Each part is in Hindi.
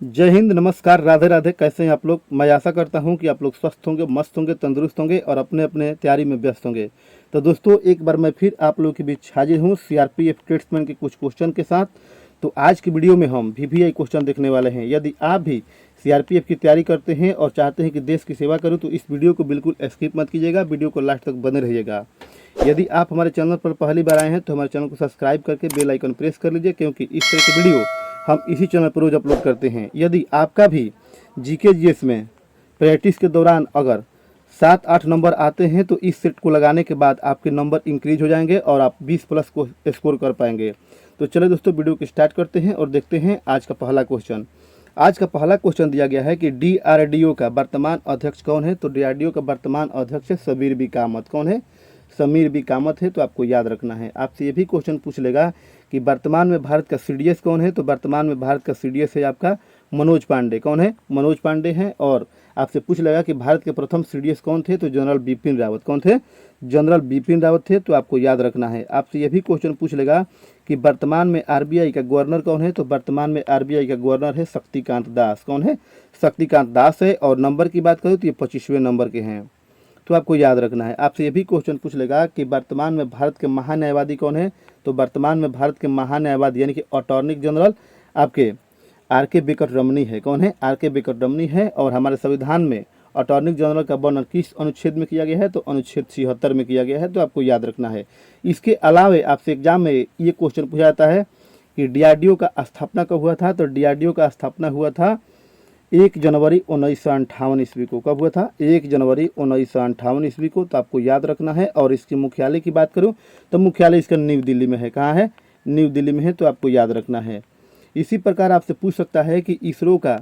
जय हिंद, नमस्कार, राधे राधे। कैसे हैं आप लोग? मैं आशा करता हूं कि आप लोग स्वस्थ होंगे, मस्त होंगे, तंदुरुस्त होंगे और अपने अपने तैयारी में व्यस्त होंगे। तो दोस्तों, एक बार मैं फिर आप लोगों के बीच हाजिर हूं सीआरपीएफ ट्रेड्समैन के कुछ क्वेश्चन के साथ। तो आज की वीडियो में हम वीवीआई क्वेश्चन देखने वाले हैं। यदि आप भी सीआरपीएफ की तैयारी करते हैं और चाहते हैं कि देश की सेवा करूँ, तो इस वीडियो को बिल्कुल स्किप मत कीजिएगा, वीडियो को लास्ट तक बने रहिएगा। यदि आप हमारे चैनल पर पहली बार आए हैं तो हमारे चैनल को सब्सक्राइब करके बेल आइकन प्रेस कर लीजिए, क्योंकि इस तरह की वीडियो हम इसी चैनल पर रोज अपलोड करते हैं। यदि आपका भी जीके जीएस में प्रैक्टिस के दौरान अगर 7-8 नंबर आते हैं तो इस सेट को लगाने के बाद आपके नंबर इंक्रीज हो जाएंगे और आप 20+ को स्कोर कर पाएंगे। तो चलिए दोस्तों, वीडियो को स्टार्ट करते हैं और देखते हैं आज का पहला क्वेश्चन। आज का पहला क्वेश्चन दिया गया है कि डीआरडीओ का वर्तमान अध्यक्ष कौन है। तो डीआरडीओ का वर्तमान अध्यक्ष सबीर बी कामत। कौन है? समीर बी कामत है। तो आपको याद रखना है। आपसे ये भी क्वेश्चन पूछ लेगा कि वर्तमान में भारत का सीडीएस कौन है। तो वर्तमान में भारत का सीडीएस है आपका मनोज पांडे। कौन है? मनोज पांडे हैं। और आपसे पूछ लेगा कि भारत के प्रथम सीडीएस कौन थे। तो जनरल बिपिन रावत। कौन थे? जनरल बिपिन रावत थे। तो आपको याद रखना है। आपसे यह भी क्वेश्चन पूछ लेगा कि वर्तमान में आरबीआई का गवर्नर कौन है। तो वर्तमान में आरबीआई का गवर्नर है शक्तिकांत दास। कौन है? शक्तिकांत दास है। और नंबर की बात करूँ तो ये 25वें नंबर के हैं। तो आपको याद रखना है। आपसे ये भी क्वेश्चन पूछ लेगा कि वर्तमान में भारत के महान्यायवादी कौन है। तो वर्तमान में भारत के महान्यायवादी यानी कि अटॉर्नी जनरल आपके आर.के. वेंकटरमणी है। कौन है? आर.के. वेंकटरमणी है। और हमारे संविधान में अटॉर्नी जनरल का वर्णन किस अनुच्छेद में किया गया है। तो अनुच्छेद 76 में किया गया है। तो आपको याद रखना है। इसके अलावा आपसे एग्जाम में ये क्वेश्चन पूछा जाता है कि डीआरडीओ का स्थापना कब हुआ था। तो डीआरडीओ का स्थापना हुआ था 1 जनवरी 1958 ईस्वी को। कब हुआ था? 1 जनवरी 1958 ईस्वी को। तो आपको याद रखना है। और इसके मुख्यालय की बात करूं तो मुख्यालय इसका न्यू दिल्ली में है। कहाँ है? न्यू दिल्ली में है। तो आपको याद रखना है। इसी प्रकार आपसे पूछ सकता है कि इसरो का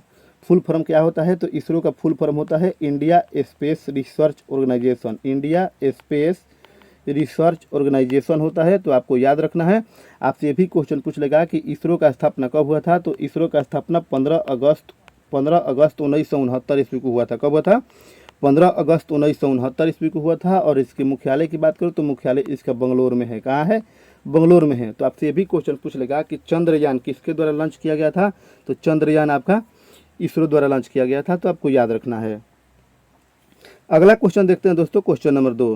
फुल फॉर्म क्या होता है। तो इसरो का फुल फॉर्म होता है India space research organisation. India space research organisation होता है। तो आपको याद रखना है। आपसे ये भी क्वेश्चन पूछ लेगा कि इसरो का स्थापना कब हुआ था। तो इसरो का स्थापना 15 अगस्त 1969 ईस्वी को हुआ था। कब हुआ था? 15 अगस्त 1969 ईस्वी को हुआ था। और इसके मुख्यालय की बात करूँ तो मुख्यालय इसका बंगलोर में है। कहाँ है? बंगलोर में है। तो आपसे ये भी क्वेश्चन पूछ लेगा कि चंद्रयान किसके द्वारा लॉन्च किया गया था। तो चंद्रयान आपका इसरो द्वारा लॉन्च किया गया था। तो आपको याद रखना है। अगला क्वेश्चन देखते हैं दोस्तों, क्वेश्चन नंबर 2।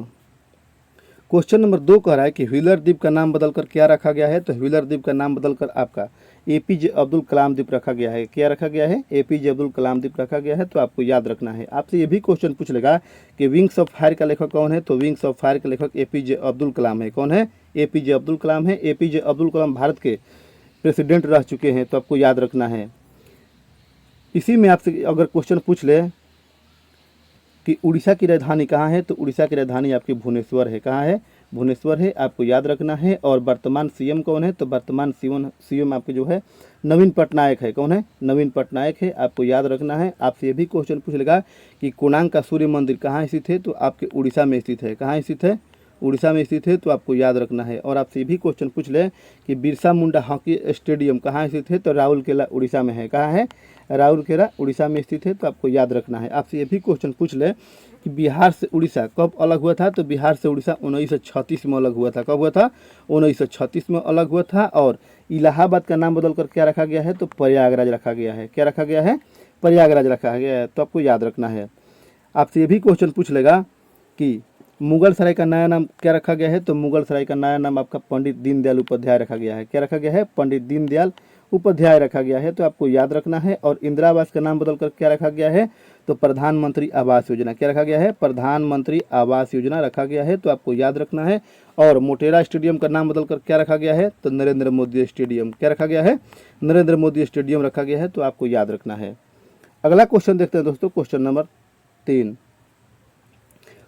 क्वेश्चन नंबर 2 कह रहा है कि व्हीलर द्वीप का नाम बदलकर क्या रखा गया है। तो व्हीलर द्वीप का नाम बदलकर आपका एपीजे अब्दुल कलाम द्वीप रखा गया है। क्या रखा गया है? एपीजे अब्दुल कलाम द्वीप रखा गया है। तो आपको याद रखना है। आपसे ये भी क्वेश्चन पूछ लेगा कि विंग्स ऑफ फायर का लेखक कौन है। तो विंग्स ऑफ फायर का लेखक एपीजे अब्दुल कलाम है। कौन है? एपीजे अब्दुल कलाम है। एपीजे अब्दुल कलाम भारत के प्रेसिडेंट रह चुके हैं। तो आपको याद रखना है। इसी में आपसे अगर क्वेश्चन पूछ ले कि उड़ीसा की राजधानी कहाँ है। तो उड़ीसा की राजधानी आपकी भुवनेश्वर है। कहाँ है? भुवनेश्वर है। आपको याद रखना है। और वर्तमान सीएम कौन है। तो वर्तमान सीएम आपके जो है नवीन पटनायक है। कौन है? नवीन पटनायक है। आपको याद रखना है। आपसे ये भी क्वेश्चन पूछ लेगा कि कोणार्क का सूर्य मंदिर कहाँ स्थित है। तो आपके उड़ीसा में स्थित है। कहाँ स्थित है? उड़ीसा में स्थित है। तो आपको याद रखना है। और आपसे ये भी क्वेश्चन पूछ ले कि बिरसा मुंडा हॉकी स्टेडियम कहाँ स्थित है। तो राउरकेला उड़ीसा में है। कहाँ है? राउरकेला उड़ीसा में स्थित है। तो आपको याद रखना है। आपसे ये भी क्वेश्चन पूछ ले कि बिहार से उड़ीसा कब अलग हुआ था। तो बिहार से उड़ीसा 1936 में अलग हुआ था। कब हुआ था? 1936 में अलग हुआ था। और इलाहाबाद का नाम बदलकर क्या रखा गया है। तो प्रयागराज रखा गया है। क्या रखा गया है? प्रयागराज रखा गया है। तो आपको याद रखना है। आपसे ये भी क्वेश्चन पूछ लेगा कि मुगल सराय का नया नाम क्या रखा गया है। तो मुगल सराय का नया नाम आपका पंडित दीनदयाल उपाध्याय रखा गया है। क्या रखा गया है? पंडित दीनदयाल उपाध्याय रखा गया है। तो आपको याद रखना है। और इंदिरा आवास का नाम बदलकर क्या रखा गया है। तो प्रधानमंत्री आवास योजना। क्या रखा गया है? प्रधानमंत्री आवास योजना रखा गया है। तो आपको याद रखना है। और मोटेरा स्टेडियम का नाम बदलकर क्या रखा गया है। तो नरेंद्र मोदी स्टेडियम। क्या रखा गया है? नरेंद्र मोदी स्टेडियम रखा गया है। तो आपको याद रखना है। अगला क्वेश्चन देखते हैं दोस्तों, क्वेश्चन नंबर 3।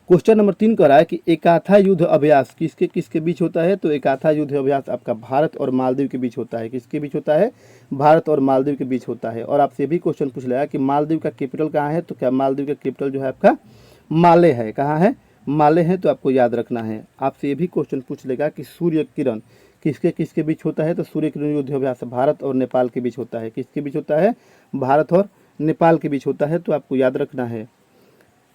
क्वेश्चन नंबर 3 कह रहा है कि एकाथा युद्ध अभ्यास किसके किसके बीच होता है। तो एकाथा युद्ध अभ्यास आपका भारत और मालदीव के बीच होता है। किसके बीच होता है? भारत और मालदीव के बीच होता है। और आपसे भी क्वेश्चन पूछ लेगा कि मालदीव का कैपिटल कहाँ है। तो क्या मालदीव का कैपिटल जो है आपका माले है। कहाँ है? माले है। तो आपको याद रखना है। आपसे ये भी क्वेश्चन पूछ लेगा कि सूर्य किरण किसके किसके बीच होता है। तो सूर्य किरण युद्ध अभ्यास भारत और नेपाल के बीच होता है। किसके बीच होता है? भारत और नेपाल के बीच होता है। तो आपको याद रखना है।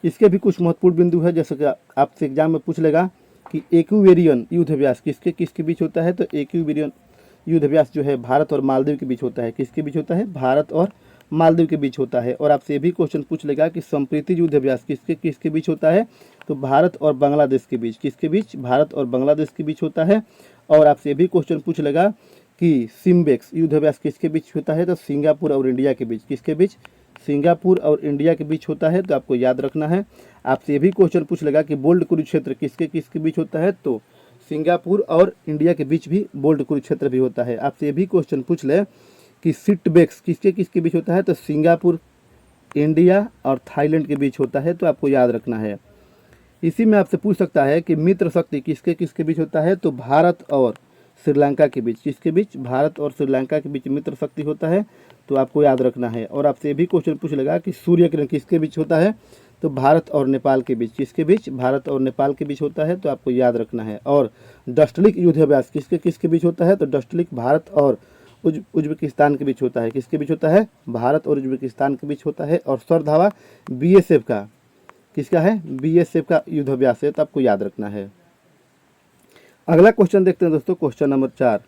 इसके भी कुछ महत्वपूर्ण बिंदु है, जैसे कि आपसे एग्जाम में पूछ लेगा कि एक्यूवेरियन युद्ध अभ्यास किसके किसके बीच होता है। तो एक्यूवेरियन युद्ध अभ्यास जो है भारत और मालदीव के बीच होता है। किसके बीच होता है? भारत और मालदीव के बीच होता है। और आपसे ये भी क्वेश्चन पूछ लेगा कि संप्रीति युद्ध अभ्यास किसके किसके बीच होता है, तो भारत और बांग्लादेश के बीच, किसके बीच, भारत और बांग्लादेश के बीच होता है। और आपसे ये भी क्वेश्चन पूछ लेगा कि सिम्बेक्स युद्ध अभ्यास किसके बीच होता है, तो सिंगापुर और इंडिया के बीच, किसके बीच, सिंगापुर और इंडिया के बीच होता है, तो आपको याद रखना है। आपसे ये भी क्वेश्चन पूछ लेगा कि बोल्ड कुरुक्षेत्र किसके किसके बीच होता है, तो सिंगापुर और इंडिया के बीच भी बोल्ड कुरुक्षेत्र भी होता है। आपसे ये भी क्वेश्चन पूछ ले कि सिटबेक्स किसके किसके बीच होता है, तो सिंगापुर, इंडिया और थाईलैंड के बीच होता है, तो आपको याद रखना है। इसी में आपसे पूछ सकता है कि मित्र शक्ति किसके किसके बीच होता है, तो भारत और श्रीलंका के बीच, किसके बीच, भारत और श्रीलंका के बीच मित्र शक्ति होता है, तो आपको याद रखना है। और आपसे ये भी क्वेश्चन पूछ लेगा कि सूर्य किरण किसके बीच होता है, तो भारत और नेपाल के बीच, किसके बीच, भारत और नेपाल के बीच होता है, तो आपको याद रखना है। और डस्टलिक युद्ध अभ्यास किसके किसके बीच होता है, तो डस्टलिक भारत और उज्बेकिस्तान के बीच होता है, किसके बीच होता है, भारत और उज्बेकिस्तान के बीच होता है। और सरधावा बीएसएफ का, किसका है, बीएसएफ का युद्ध अभ्यास है, तो आपको याद रखना है। अगला क्वेश्चन देखते हैं दोस्तों, क्वेश्चन नंबर 4।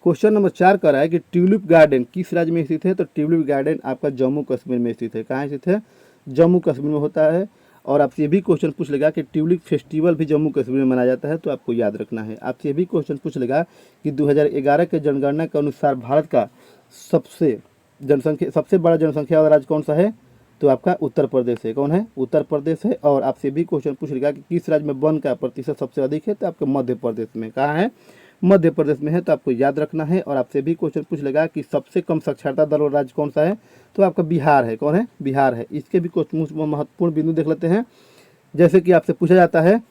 क्वेश्चन नंबर 4 कह रहा है कि ट्यूलिप गार्डन किस राज्य में स्थित है, तो ट्यूलिप गार्डन आपका जम्मू कश्मीर में स्थित है। कहाँ स्थित है, जम्मू कश्मीर में होता है। और आपसे ये भी क्वेश्चन पूछ लेगा कि ट्यूलिप फेस्टिवल भी जम्मू कश्मीर में मनाया जाता है, तो आपको याद रखना है। आपसे ये भी क्वेश्चन पूछ लेगा कि 2011 के जनगणना के अनुसार भारत का सबसे बड़ा जनसंख्या वाला राज्य कौन सा है, तो आपका उत्तर प्रदेश है। कौन है, उत्तर प्रदेश है। और आपसे भी क्वेश्चन पूछ लेगा कि किस राज्य में वन का प्रतिशत सबसे अधिक है, तो आपके मध्य प्रदेश में। कहाँ है, मध्य प्रदेश में है, तो आपको याद रखना है। और आपसे भी क्वेश्चन पूछ लेगा कि सबसे कम साक्षरता दर वाला राज्य कौन सा है, तो आपका बिहार है। कौन है, बिहार है। इसके भी कुछ महत्वपूर्ण बिंदु देख लेते हैं। जैसे कि आपसे पूछा जाता है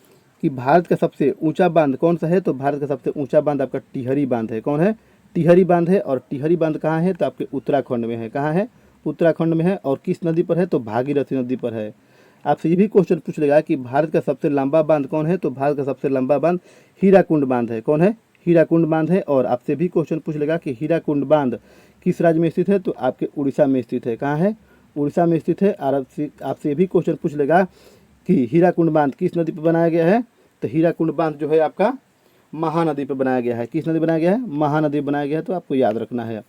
कि भारत का सबसे ऊंचा बांध कौन सा है, तो भारत का सबसे ऊंचा बांध आपका टिहरी बांध है। कौन है, टिहरी बांध है। और टिहरी बांध कहाँ है, तो आपके उत्तराखंड में है। कहाँ है, उत्तराखंड में है। और किस नदी पर है, तो भागीरथी नदी पर है। आपसे ये भी क्वेश्चन पूछ लेगा कि भारत का सबसे लंबा बांध कौन है, तो भारत का सबसे लंबा बांध हीराकुंड बांध है। कौन है, हीराकुंड बांध है। और आपसे भी क्वेश्चन पूछ लेगा कि हीराकुंड बांध किस राज्य में स्थित है, तो आपके उड़ीसा में स्थित है। कहाँ है, उड़ीसा में स्थित है। और आपसे ये भी क्वेश्चन पूछ लेगा कि हीराकुंड बांध किस नदी पर बनाया गया है, तो हीराकुंड बांध जो है आपका महानदी पर बनाया गया है। किस नदी बनाया गया है, महानदी बनाया गया है, तो आपको याद रखना है।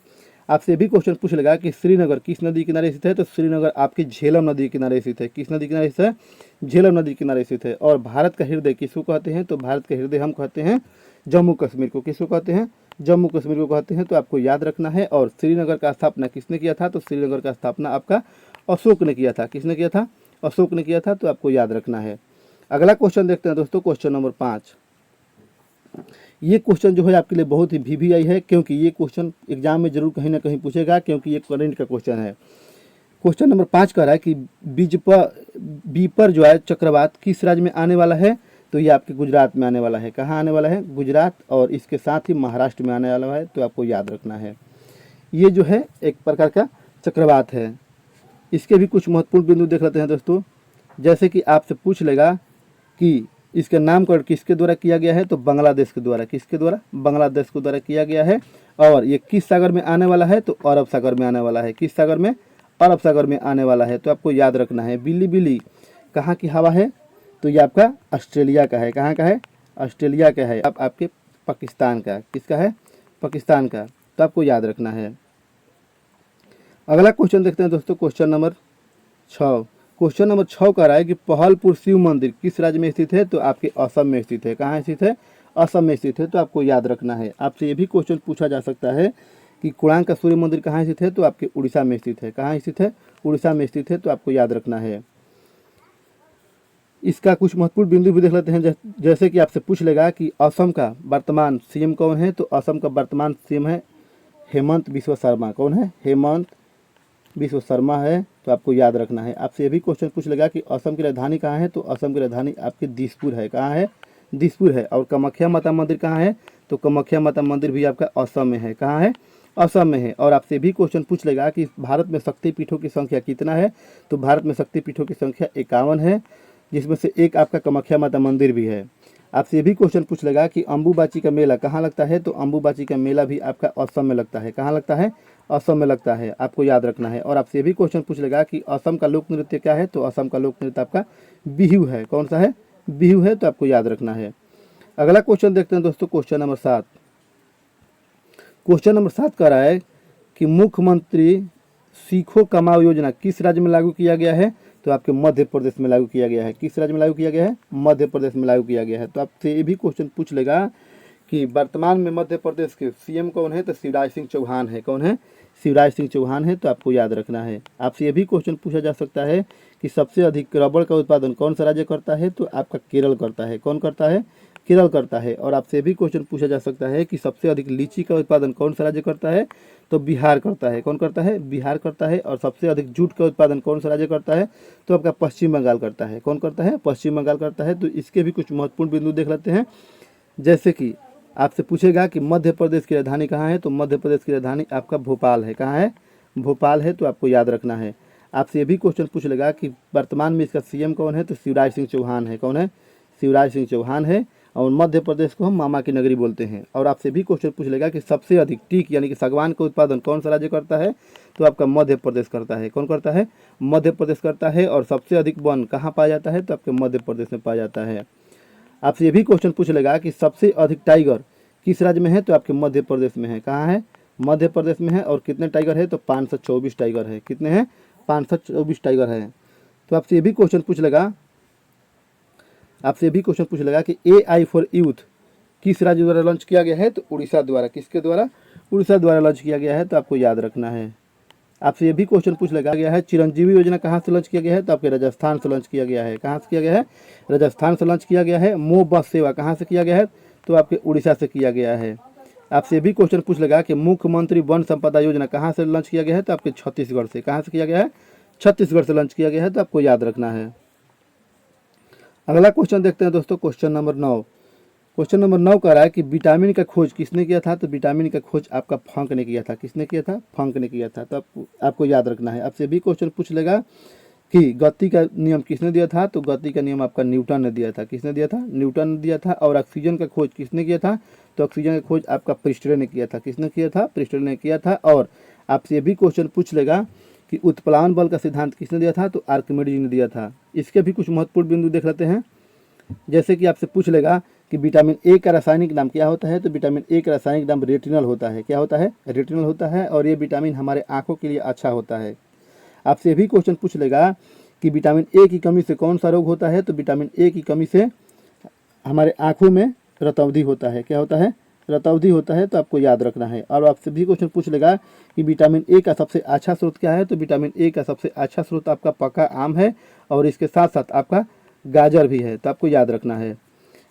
आपसे भी क्वेश्चन पूछ लेगा कि श्रीनगर किस नदी किनारे स्थित है, तो श्रीनगर आपकी झेलम नदी किनारे स्थित है। किस नदी किनारे स्थित है, झेलम नदी किनारे स्थित है। और भारत का हृदय किसको कहते हैं, तो भारत का हृदय हम कहते हैं जम्मू कश्मीर को। किसको कहते हैं, जम्मू कश्मीर को कहते हैं, तो आपको याद रखना है। और श्रीनगर का स्थापना किसने किया था, तो श्रीनगर का स्थापना आपका अशोक ने किया था। किसने किया था, अशोक ने किया था, तो आपको याद रखना है। अगला क्वेश्चन देखते हैं दोस्तों, क्वेश्चन नंबर 5। ये क्वेश्चन जो है आपके लिए बहुत ही वीवीआई है, क्योंकि ये क्वेश्चन एग्जाम में जरूर कहीं ना कहीं पूछेगा, क्योंकि ये करंट का क्वेश्चन है। क्वेश्चन नंबर 5 कह रहा है कि बीपर जो है चक्रवात किस राज्य में आने वाला है, तो ये आपके गुजरात में आने वाला है। कहाँ आने वाला है, गुजरात। और इसके साथ ही महाराष्ट्र में आने वाला है, तो आपको याद रखना है। ये जो है एक प्रकार का चक्रवात है। इसके भी कुछ महत्वपूर्ण बिंदु देख लेते हैं दोस्तों। जैसे कि आपसे पूछ लेगा कि इसका नामकरण किसके द्वारा किया गया है, तो बांग्लादेश के द्वारा। किसके द्वारा, बांग्लादेश के द्वारा किया गया है। और ये किस सागर में आने वाला है, तो अरब सागर में आने वाला है। किस सागर में, अरब सागर में आने वाला है, तो आपको याद रखना है। बिल्ली बिल्ली कहाँ की हवा है, तो ये आपका ऑस्ट्रेलिया का है। कहाँ का है, ऑस्ट्रेलिया का है। अब आपके पाकिस्तान का, किसका है, पाकिस्तान का, तो आपको याद रखना है। अगला क्वेश्चन देखते हैं दोस्तों, क्वेश्चन नंबर 6। क्वेश्चन नंबर 6 कह रहा है कि पहलपुर शिव मंदिर किस राज्य में स्थित है, तो आपके असम में स्थित है। कहाँ स्थित है, असम में स्थित है, तो आपको याद रखना है। आपसे ये भी क्वेश्चन पूछा जा सकता है कि कोणार्क का सूर्य मंदिर कहाँ स्थित है, तो आपके उड़ीसा में स्थित है। कहाँ स्थित है, उड़ीसा में स्थित है, तो आपको याद रखना है। इसका कुछ महत्वपूर्ण बिंदु भी देख लेते हैं। जैसे कि आपसे पूछ लेगा कि असम का वर्तमान सीएम कौन है, तो असम का वर्तमान सीएम है हेमंत बिस्वा शर्मा। कौन है, हेमंत बिस्वा शर्मा है, तो आपको याद रखना है। आपसे ये भी क्वेश्चन पूछ लेगा कि असम की राजधानी कहाँ है, तो असम की राजधानी आपकी दिसपुर है। कहाँ है, दिसपुर है। और कामाख्या माता मंदिर कहाँ है, तो कामाख्या माता मंदिर भी आपका असम में है। कहाँ है, असम में है। और आपसे भी क्वेश्चन पूछ लेगा कि भारत में शक्तिपीठों की संख्या कितना है, तो भारत में शक्तिपीठों की संख्या 51 है, जिसमें से एक आपका कामाख्या माता मंदिर भी है। आपसे ये भी क्वेश्चन पूछ लेगा कि अम्बुबाची का मेला कहाँ लगता है, तो अम्बुबाची का मेला भी आपका असम में लगता है। कहाँ लगता है, असम में लगता है, आपको याद रखना है। और आपसे ये भी क्वेश्चन पूछ लेगा कि असम का लोक नृत्य क्या है, तो असम का लोक नृत्य आपका बिहू है। कौन सा है, बिहू है, तो आपको याद रखना है। अगला क्वेश्चन देखते हैं दोस्तों, क्वेश्चन नंबर 7। क्वेश्चन नंबर 7 कह रहा है कि मुख्यमंत्री सीखो कमाओ योजना किस राज्य में लागू किया गया है? तो आपके मध्य प्रदेश में लागू किया गया है। किस राज्य में लागू किया गया है? मध्य प्रदेश में लागू किया गया है। तो आपसे ये भी क्वेश्चन पूछ लेगा कि वर्तमान में मध्य प्रदेश के सीएम कौन है? तो शिवराज सिंह चौहान है। कौन है? शिवराज सिंह चौहान है। तो आपको याद रखना है। आपसे ये भी क्वेश्चन पूछा जा सकता है कि सबसे अधिक रबड़ का उत्पादन कौन सा राज्य करता है? तो आपका केरल करता है। कौन करता है? केरल करता है। और आपसे भी क्वेश्चन पूछा जा सकता है कि सबसे अधिक लीची का उत्पादन कौन सा राज्य करता है? तो बिहार करता है। कौन करता है? बिहार करता है। और सबसे अधिक जूट का उत्पादन कौन सा राज्य करता है? तो आपका पश्चिम बंगाल करता है। कौन करता है? पश्चिम बंगाल करता है। तो इसके भी कुछ महत्वपूर्ण बिंदु देख लेते हैं। जैसे कि आपसे पूछेगा कि मध्य प्रदेश की राजधानी कहाँ है? तो मध्य प्रदेश की राजधानी आपका भोपाल है। कहाँ है? भोपाल है। तो आपको याद रखना है। आपसे ये भी क्वेश्चन पूछ लेगा कि वर्तमान में इसका सीएम कौन है? तो शिवराज सिंह चौहान है। कौन है? शिवराज सिंह चौहान है। और मध्य प्रदेश को हम मामा की नगरी बोलते हैं। और आपसे भी क्वेश्चन पूछ लेगा कि सबसे अधिक टीक यानी कि सागवान का उत्पादन कौन सा राज्य करता है? तो आपका मध्य प्रदेश करता है। कौन करता है? मध्य प्रदेश करता है। और सबसे अधिक वन कहाँ पाया जाता है? तो आपके मध्य प्रदेश में पाया जाता है। आपसे ये भी क्वेश्चन पूछ लेगा कि सबसे अधिक टाइगर किस राज्य में है? तो आपके मध्य प्रदेश में है। कहाँ है? मध्य प्रदेश में है। और कितने टाइगर है? तो 524 टाइगर है। कितने हैं? 524 टाइगर है। तो आपसे ये भी क्वेश्चन पूछ लेगा कि AI फॉर यूथ किस राज्य द्वारा लॉन्च किया गया है? तो उड़ीसा द्वारा। किसके द्वारा? उड़ीसा द्वारा लॉन्च किया गया है। तो आपको याद रखना है। आपसे ये भी क्वेश्चन पूछ लगा गया है चिरंजीवी योजना कहाँ से लॉन्च किया गया है? तो आपके राजस्थान से लॉन्च किया गया है। कहाँ से किया गया है? राजस्थान से लॉन्च किया गया है। मो बस सेवा कहाँ से किया गया है? तो आपके उड़ीसा से किया गया है। आपसे भी क्वेश्चन पूछ लगा कि मुख्यमंत्री वन संपदा योजना कहाँ से लॉन्च किया गया है? तो आपके छत्तीसगढ़ से। कहाँ से किया गया है? छत्तीसगढ़ से लॉन्च किया गया है। तो आपको याद रखना है। अगला क्वेश्चन देखते हैं दोस्तों, क्वेश्चन नंबर 9। क्वेश्चन नंबर 9 कह रहा है कि विटामिन का खोज किसने किया था? तो विटामिन का खोज आपका फंक ने किया था। किसने किया था? फंक ने किया था। तो आपको याद रखना है। आपसे भी क्वेश्चन पूछ लेगा कि गति का नियम किसने दिया था? तो गति का नियम आपका न्यूटन ने दिया था। किसने दिया था? न्यूटन ने दिया था। और ऑक्सीजन का खोज किसने किया था? तो ऑक्सीजन का खोज आपका प्रिस्टले ने किया था। किसने किया था? प्रिस्टले ने किया था। और आपसे ये भी क्वेश्चन पूछ लेगा कि उत्प्लावन बल का सिद्धांत किसने दिया था? तो आर्किमिडीज ने दिया था। इसके भी कुछ महत्वपूर्ण बिंदु देख लेते हैं। जैसे कि आपसे पूछ लेगा कि विटामिन ए का रासायनिक नाम क्या होता है? तो विटामिन ए का रासायनिक नाम रेटिनल होता है। क्या होता है? रेटिनल होता है। और ये विटामिन हमारे आंखों के लिए अच्छा होता है। आपसे ये भी क्वेश्चन पूछ लेगा कि विटामिन ए की कमी से कौन सा रोग होता है? तो विटामिन ए की कमी से हमारे आंखों में रतौंधी होता है। क्या होता है? रतौंधी होता है। तो आपको याद रखना है। और आपसे भी क्वेश्चन पूछ लेगा कि विटामिन ए का सबसे अच्छा स्रोत क्या है? तो विटामिन ए का सबसे अच्छा स्रोत आपका पका आम है। और इसके साथ साथ आपका गाजर भी है। तो आपको याद रखना है।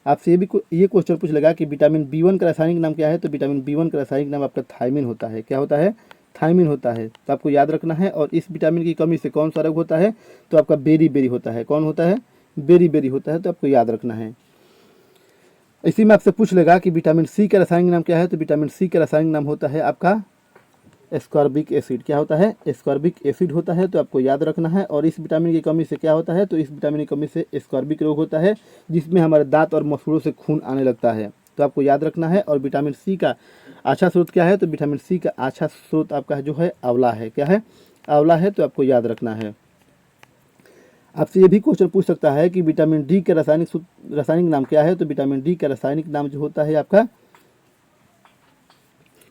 आपसे ये क्वेश्चन पूछ लेगा कि विटामिन B1 का रासायनिक नाम क्या है? तो विटामिन B1 का रासायनिक नाम आपका थायमिन होता है। क्या होता है? थायमिन होता है। तो आपको याद रखना है। और इस विटामिन की कमी से कौन सा रोग होता है? तो आपका बेरी बेरी होता है। कौन होता है? बेरी बेरी होता है। तो आपको याद रखना है। इसी में आपसे पूछ लेगा कि विटामिन सी का रासायनिक नाम क्या है? तो विटामिन सी का रासायनिक नाम होता है आपका एस्कॉर्बिक एसिड। क्या होता है? एस्कॉर्बिक एसिड होता है। तो आपको याद रखना है। और इस विटामिन की कमी से क्या होता है? तो इस विटामिन की कमी से एस्कॉर्बिक रोग होता है, जिसमें हमारे दांत और मसूड़ों से खून आने लगता है। तो आपको याद रखना है। और विटामिन सी का अच्छा स्रोत क्या है? तो विटामिन सी का अच्छा स्रोत आपका जो है आंवला है। क्या है? आंवला है। तो आपको याद रखना है। आपसे ये भी क्वेश्चन पूछ सकता है कि विटामिन डी का रासायनिक नाम क्या है? तो विटामिन डी का रासायनिक नाम जो होता है आपका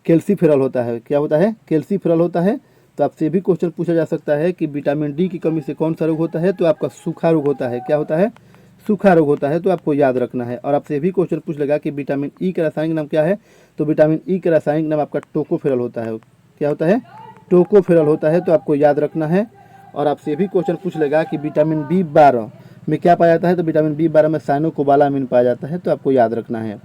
कैल्सीफेरॉल होता है। क्या होता है? कैल्सीफेरॉल होता है। तो आपसे भी क्वेश्चन पूछा जा सकता है कि विटामिन डी की कमी से कौन सा रोग होता है? तो आपका सूखा रोग होता है। क्या होता है? सूखा रोग होता है। तो आपको याद रखना है। और आपसे भी क्वेश्चन पूछ लेगा कि विटामिन ई का रासायनिक नाम क्या है? तो विटामिन ई का रासायनिक नाम आपका टोकोफेरॉल होता है। क्या होता है? टोकोफेरॉल होता है। तो आपको याद रखना है। और आपसे भी क्वेश्चन पूछ लेगा कि विटामिन B12 में क्या पाया जाता है? तो विटामिन B12 में साइनोकोबालामिन पाया जाता है। तो आपको याद रखना है।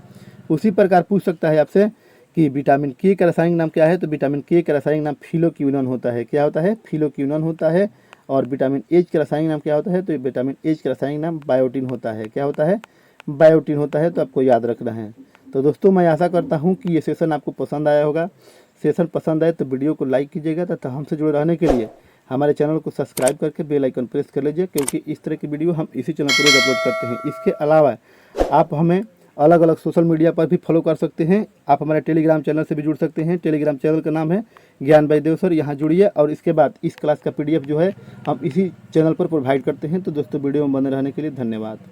उसी प्रकार पूछ सकता है आपसे कि विटामिन के का रासायनिक नाम क्या है? तो विटामिन के का रासायनिक नाम फिलोक्विनोन होता है। क्या होता है? फिलोक्विनोन होता है। और विटामिन एच का रासायनिक नाम क्या होता है? तो विटामिन एच का रासायनिक नाम बायोटिन होता है। क्या होता है? बायोटिन होता है। तो आपको याद रखना है। तो दोस्तों, मैं आशा करता हूँ कि ये सेशन आपको पसंद आया होगा। सेशन पसंद आए तो वीडियो को लाइक कीजिएगा तथा हमसे जुड़े रहने के लिए हमारे चैनल को सब्सक्राइब करके बेल आइकन प्रेस कर लीजिए, क्योंकि इस तरह की वीडियो हम इसी चैनल पर रोज अपलोड करते हैं। इसके अलावा आप हमें अलग अलग सोशल मीडिया पर भी फॉलो कर सकते हैं। आप हमारे टेलीग्राम चैनल से भी जुड़ सकते हैं। टेलीग्राम चैनल का नाम है ज्ञान बाई देव सर। यहाँ जुड़िए। और इसके बाद इस क्लास का PDF जो है हम इसी चैनल पर प्रोवाइड करते हैं। तो दोस्तों, वीडियो में बने रहने के लिए धन्यवाद।